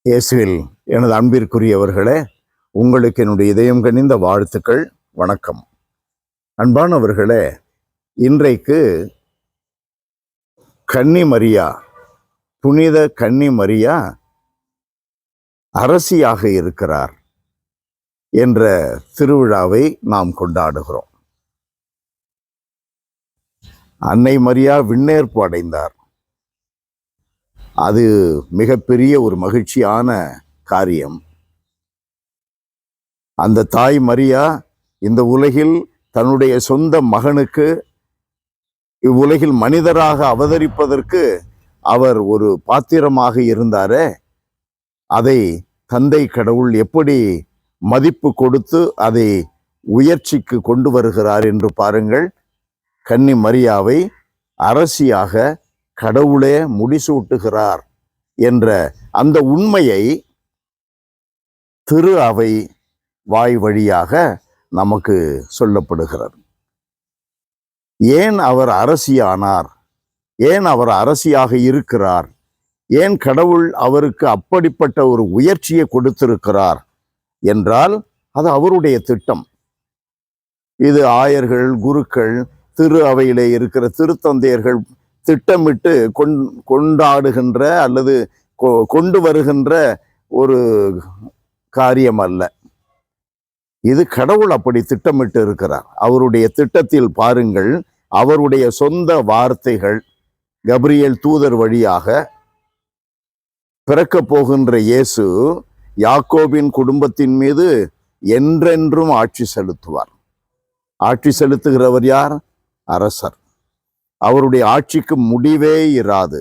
இயேசுவில் எனது அன்பிற்குரியவர்களே, உங்களுக்கு என்னுடைய இதயம் கனிந்த வாழ்த்துக்கள். வணக்கம். அன்பானவர்களே, இன்றைக்கு கன்னி மரியா, புனித கன்னி மரியா அரசியாக இருக்கிறார் என்ற திருவிழாவை நாம் கொண்டாடுகிறோம். அன்னை மரியா விண்ணேற்பு அடைந்தார். அது மிகப்பெரிய ஒரு மகிழ்ச்சியான காரியம். அந்த தாய் மரியா இந்த உலகில் தன்னுடைய சொந்த மகனுக்கு இவ்வுலகில் மனிதராக அவதரிப்பதற்கு அவர் ஒரு பாத்திரமாக இருந்தாரே, அதை தந்தை கடவுள் எப்படி மதிப்பு கொடுத்து அதை உயர்ச்சிக்கு கொண்டு வருகிறார் என்று பாருங்கள். கன்னி மரியாவை அரசியாக கடவுளே முடிசூட்டுகிறார் என்ற அந்த உண்மையை திரு அவை வாய் வழியாக நமக்கு சொல்லப்படுகிறது. ஏன் அவர் அரசியானார்? ஏன் அவர் அரசியாக இருக்கிறார்? ஏன் கடவுள் அவருக்கு அப்படிப்பட்ட ஒரு உயர்ச்சியை கொடுத்திருக்கிறார் என்றால் அது அவருடைய திட்டம். இது ஆயர்கள், குருக்கள், திரு அவையிலே இருக்கிற திருத்தந்தையர்கள் திட்டமிட்டு கொண்டாடுகின்ற அல்லது கொண்டு வருகின்ற ஒரு காரியம் அல்ல. இது கடவுள் அப்படி திட்டமிட்டு இருக்கிறார். அவருடைய திட்டத்தில் பாருங்கள், அவருடைய சொந்த வார்த்தைகள் கபிரியேல் தூதர் வழியாக பிறக்க போகின்ற இயேசு யாக்கோபின் குடும்பத்தின் மீது என்றென்றும் ஆட்சி செலுத்துவார். ஆட்சி செலுத்துகிறவர் யார்? அரசர். அவருடைய ஆட்சிக்கு முடிவே இராது.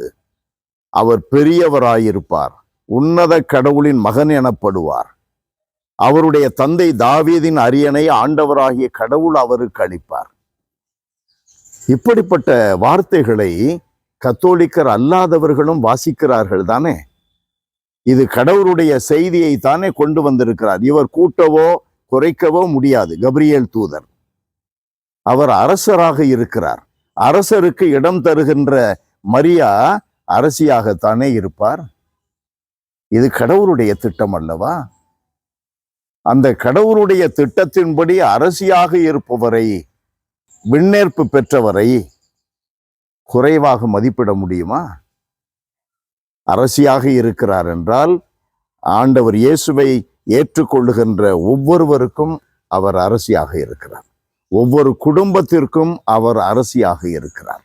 அவர் பெரியவராயிருப்பார். உன்னத கடவுளின் மகன் எனப்படுவார். அவருடைய தந்தை தாவீதின் அரியணை ஆண்டவராகிய கடவுள் அவருக்கு அளிப்பார். இப்படிப்பட்ட வார்த்தைகளை கத்தோலிக்கர் அல்லாதவர்களும் வாசிக்கிறார்கள் தானே. இது கடவுளுடைய செய்தியை தானே கொண்டு வந்திருக்கிறார். இவர் கூட்டவோ குறைக்கவோ முடியாது. கபிரியேல் தூதர் அவர் அரசராக இருக்கிறார். அரசருக்கு இடம் தருகின்ற மரியா அரசியாகத்தானே இருப்பார். இது கடவுளுடைய திட்டம் அல்லவா? அந்த கடவுளுடைய திட்டத்தின்படி அரசியாக இருப்பவரை, விண்ணேற்பு பெற்றவரை குறைவாக மதிப்பிட முடியுமா? அரசியாக இருக்கிறார் என்றால் ஆண்டவர் இயேசுவை ஏற்றுக்கொள்ளுகின்ற ஒவ்வொருவருக்கும் அவர் அரசியாக இருக்கிறார். ஒவ்வொரு குடும்பத்திற்கும் அவர் அரசியாக இருக்கிறார்.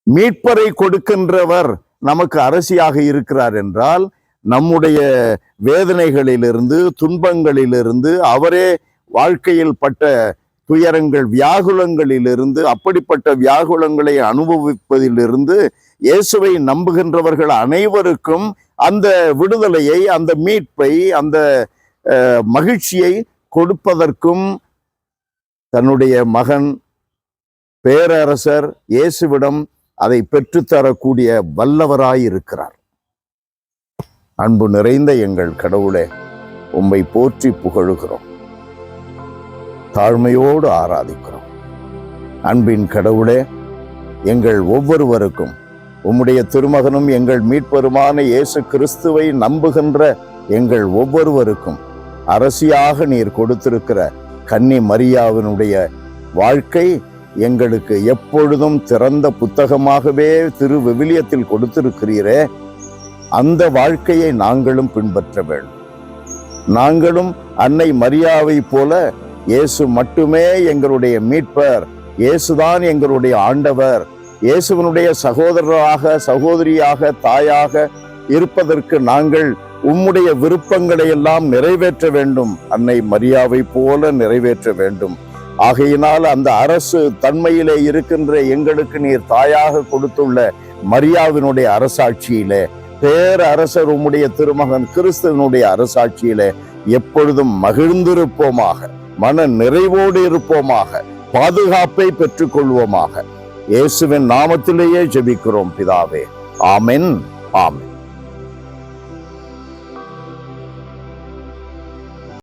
மீட்பரை கொடுக்கின்றவர் நமக்கு அரசியாக இருக்கிறார் என்றால் நம்முடைய வேதனைகளிலிருந்து, துன்பங்களிலிருந்து, அவரே வாழ்க்கையில் பட்ட துயரங்கள், வியாகுலங்களிலிருந்து, அப்படிப்பட்ட வியாகுலங்களை அனுபவிப்பதிலிருந்து இயேசுவை நம்புகின்றவர்கள் அனைவருக்கும் அந்த விடுதலையை, அந்த மீட்பை, அந்த மகிழ்ச்சியை கொடுப்பதற்கும் தன்னுடைய மகன் பேரரசர் இயேசுவிடம் அதை பெற்றுத்தரக்கூடிய வல்லவராயிருக்கிறார். அன்பு நிறைந்த எங்கள் கடவுளே, உம்மை போற்றி புகழுகிறோம், தாழ்மையோடு ஆராதிக்கிறோம். அன்பின் கடவுளே, எங்கள் ஒவ்வொருவருக்கும் உம்முடைய திருமகனும் எங்கள் மீட்பெருமான இயேசு கிறிஸ்துவை நம்புகின்ற எங்கள் ஒவ்வொருவருக்கும் அரசியாக நீர் கொடுத்திருக்கிற கன்னி மரியாவினுடைய வாழ்க்கை எங்களுக்கு எப்பொழுதும் திறந்த புத்தகமாகவே திரு விவிலியத்தில் கொடுத்திருக்கிறீரே, அந்த வாழ்க்கையை நாங்களும் பின்பற்ற வேண்டும். நாங்களும் அன்னை மரியாவை போல இயேசு மட்டுமே எங்களுடைய மீட்பர், இயேசுதான் எங்களுடைய ஆண்டவர், இயேசுவனுடைய சகோதரராக, சகோதரியாக, தாயாக இருப்பதற்கு நாங்கள் உம்முடைய விருப்பங்களை எல்லாம் நிறைவேற்ற வேண்டும். அன்னை மரியாவை போல நிறைவேற்ற வேண்டும். ஆகையினால் அந்த அரசு தன்மையிலே இருக்கின்ற எங்களுக்கு நீர் தாயாக கொடுத்துள்ள மரியாவினுடைய அரசாட்சியிலே, பேரரசர் உம்முடைய திருமகன் கிறிஸ்துவனுடைய அரசாட்சியிலே எப்பொழுதும் மகிழ்ந்திருப்போமாக, மன நிறைவோடு இருப்போமாக, பாதுகாப்பை பெற்றுக் கொள்வோமாக. இயேசுவின் நாமத்திலேயே ஜெபிக்கிறோம் பிதாவே. ஆமென். ஆமென்.